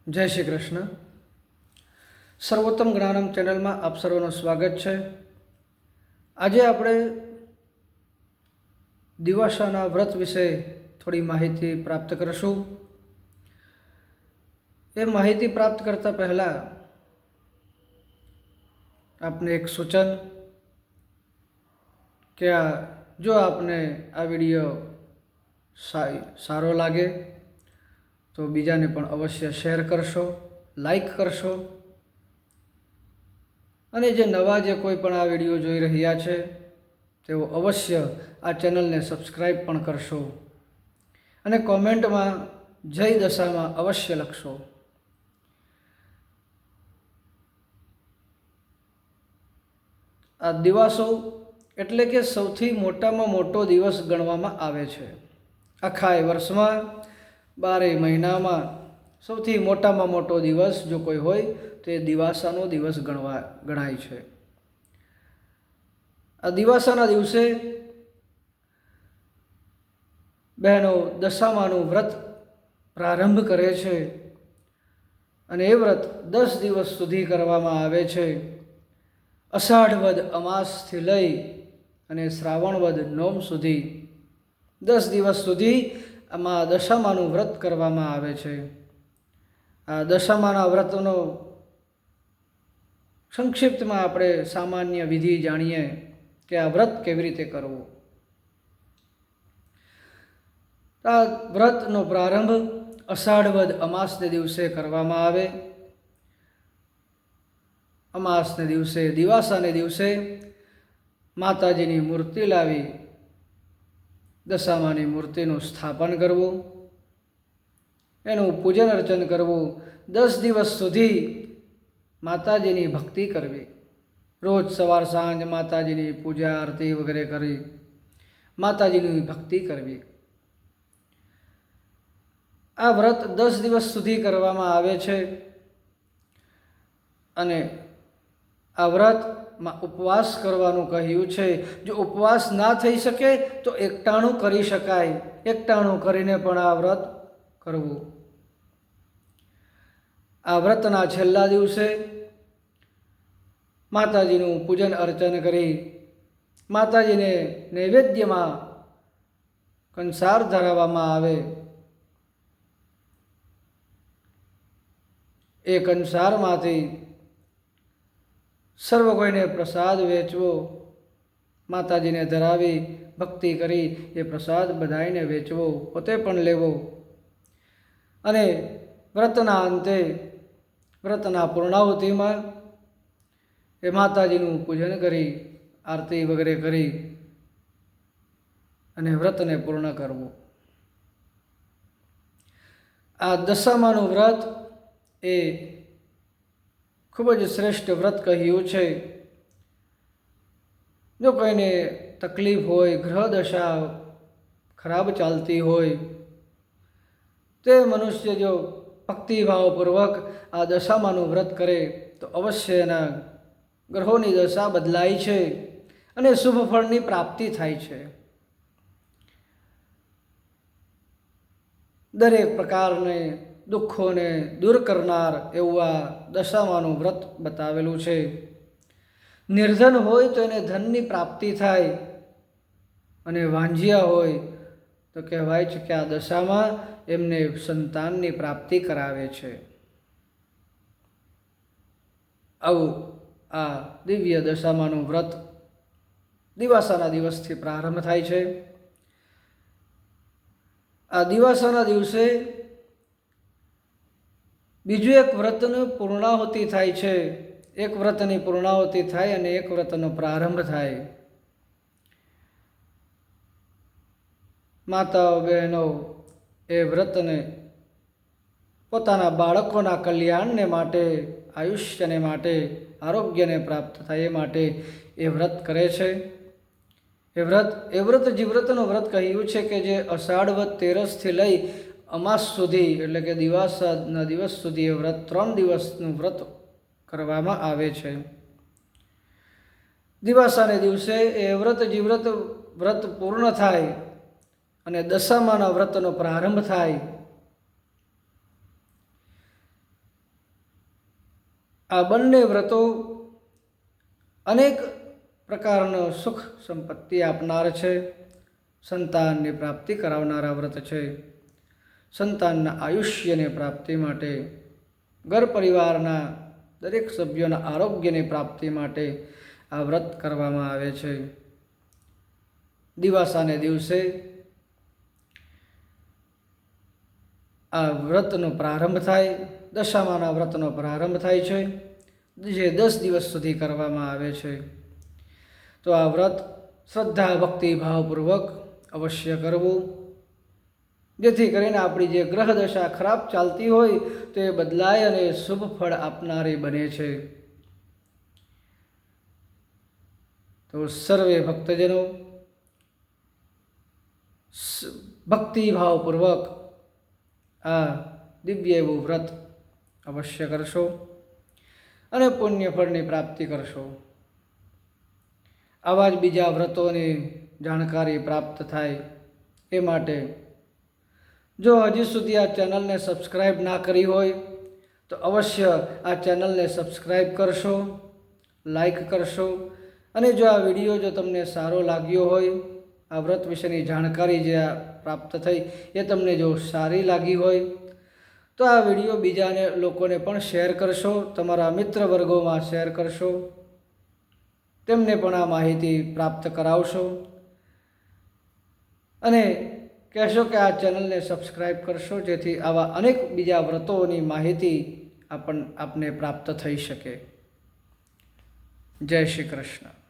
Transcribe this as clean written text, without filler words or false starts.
જય શ્રી કૃષ્ણ. સર્વોત્તમ જ્ઞાનમ ચેનલમાં આપ સર્વનું સ્વાગત છે. આજે આપણે દિવાસાના વ્રત વિશે થોડી માહિતી પ્રાપ્ત કરીશું. એ માહિતી પ્રાપ્ત કરતા પહેલાં આપને એક સૂચન કે જો આપને આ વિડીયો સારો લાગે તો બીજાને પણ અવશ્ય શેર કરશો, લાઈક કરશો અને જે નવા જે કોઈ પણ આ વિડીયો જોઈ રહ્યા છે તેઓ અવશ્ય આ ચેનલને સબસ્ક્રાઈબ પણ કરશો અને કોમેન્ટમાં જય દશામાં અવશ્ય લખશો. આ દિવાસો એટલે કે સૌથી મોટામાં મોટો દિવસ ગણવામાં આવે છે. આખા વર્ષમાં 12 મહિનામાં સૌથી મોટામાં મોટો દિવસ જો કોઈ હોય તો એ દિવાસાનો દિવસ ગણાય છે. આ દિવાસાના દિવસે બહેનો દશામાનું વ્રત પ્રારંભ કરે છે અને એ વ્રત 10 દિવસ સુધી કરવામાં આવે છે. અષાઢ વદ અમાસથી લઈ અને શ્રાવણ વદ નોમ સુધી 10 દિવસ સુધી આમાં દશામાનું વ્રત કરવામાં આવે છે. આ દશામાના વ્રતનો સંક્ષિપ્તમાં આપણે સામાન્ય વિધિ જાણીએ કે આ વ્રત કેવી રીતે કરવું. આ વ્રતનો પ્રારંભ અષાઢ વદ અમાસને દિવસે કરવામાં આવે. અમાસને દિવસે દિવાસાને દિવસે માતાજીની મૂર્તિ લાવી દશામાની મૂર્તિનું સ્થાપન કરવું, એનું પૂજન અર્ચન કરવું. 10 દિવસ સુધી માતાજીની ભક્તિ કરવી. રોજ સવાર સાંજ માતાજીની પૂજા આરતી વગેરે કરી માતાજીની ભક્તિ કરવી. આ વ્રત 10 દિવસ સુધી કરવામાં આવે છે અને આ વ્રતમાં ઉપવાસ કરવાનું કહ્યું છે. જો ઉપવાસ ના થઈ શકે તો એકટાણું કરી શકાય. એકટાણું કરીને પણ આ વ્રત કરવું. આ વ્રતના છેલ્લા દિવસે માતાજીનું પૂજન અર્ચન કરી માતાજીને નૈવેદ્યમાં કંસાર ધરાવવામાં આવે. એ કંસારમાંથી સર્વ કોઈને પ્રસાદ વેચવો. માતાજીને ધરાવી ભક્તિ કરી એ પ્રસાદ બધાઈને વેચવો, પોતે પણ લેવો અને વ્રતના અંતે વ્રતના પૂર્ણાહુતિમાં એ માતાજીનું પૂજન કરી આરતી વગેરે કરી અને વ્રતને પૂર્ણ કરવું. આ દશામાનું વ્રત એ ખૂબ જ શ્રેષ્ઠ વ્રત કહ્યું છે. જો કોઈને તકલીફ હોય, ગ્રહ દશા ખરાબ ચાલતી હોય તે મનુષ્ય જો ભક્તિભાવપૂર્વક આ દશામાનું વ્રત કરે તો અવશ્ય એના ગ્રહોની દશા બદલાય છે અને શુભ ફળની પ્રાપ્તિ થાય છે. દરેક પ્રકારને દુઃખોને દૂર કરનાર એવું આ દશામાનું વ્રત બતાવેલું છે. નિર્ધન હોય તો એને ધનની પ્રાપ્તિ થાય અને વાંજિયા હોય તો કહેવાય છે કે આ દશામાં એમને સંતાનની પ્રાપ્તિ કરાવે છે. આવું આ દિવ્ય દશામાનું વ્રત દિવાસાના દિવસથી પ્રારંભ થાય છે. આ દિવાસાના દિવસે બીજું એક વ્રતનું પૂર્ણાહુતિ થાય છે. એક વ્રતની પૂર્ણાહુતિ થાય અને એક વ્રતનો પ્રારંભ થાય. માતાઓ બહેનો એ વ્રતને પોતાના બાળકોના કલ્યાણને માટે, આયુષ્યને માટે, આરોગ્યને પ્રાપ્ત થાય એ માટે એ વ્રત કરે છે. એ વ્રત જીવ્રતનું વ્રત કહ્યું છે કે જે અષાઢ વદ 13થી લઈ અમાસ સુધી એટલે કે દિવાસાના દિવસ સુધી એ વ્રત 3 દિવસનું વ્રત કરવામાં આવે છે. દિવાસાને દિવસે એ વ્રત પૂર્ણ થાય અને દશામાના વ્રતનો પ્રારંભ થાય. આ બંને વ્રતો અનેક પ્રકારનો સુખ સંપત્તિ આપનાર છે. સંતાનની પ્રાપ્તિ કરાવનારા વ્રત છે. સંતાનના આયુષ્યની પ્રાપ્તિ માટે, ઘર પરિવારના દરેક સભ્યોના આરોગ્યની પ્રાપ્તિ માટે આ વ્રત કરવામાં આવે છે. દિવાસાને દિવસે આ વ્રતનો પ્રારંભ થાય, દશામાના વ્રતનો પ્રારંભ થાય છે, જે 10 દિવસ સુધી કરવામાં આવે છે. તો આ વ્રત શ્રદ્ધા ભક્તિ ભાવપૂર્વક અવશ્ય કરવું, જેથી કરીને આપણી જે ગ્રહ દશા ખરાબ ચાલતી હોય તો એ બદલાય અને શુભ ફળ આપનારી બને છે. તો સર્વે ભક્તજનો ભક્તિભાવપૂર્વક આ દિવ્ય એવું વ્રત અવશ્ય કરશો અને પુણ્ય ફળની પ્રાપ્તિ કરશો. આવા જ બીજા વ્રતોની જાણકારી પ્રાપ્ત થાય એ માટે જો હજી સુધી આ ચેનલને સબસ્ક્રાઈબ ના કરી હોય તો અવશ્ય આ ચેનલને સબસ્ક્રાઈબ કરશો, લાઈક કરશો અને જો આ વિડીયો જો તમને સારો લાગ્યો હોય, આ વ્રત વિશેની જાણકારી જે પ્રાપ્ત થઈ એ તમને જો સારી લાગી હોય તો આ વિડીયો બીજાને લોકોને પણ શેર કરશો, તમારા મિત્ર વર્ગોમાં શેર કરશો, તેમને પણ આ માહિતી પ્રાપ્ત કરાવશો અને કહેશો કે આ ચેનલને સબસ્ક્રાઈબ કરશો, જેથી આવા અનેક બીજા વ્રતોની માહિતી આપને પ્રાપ્ત થઈ શકે. જય શ્રી કૃષ્ણ.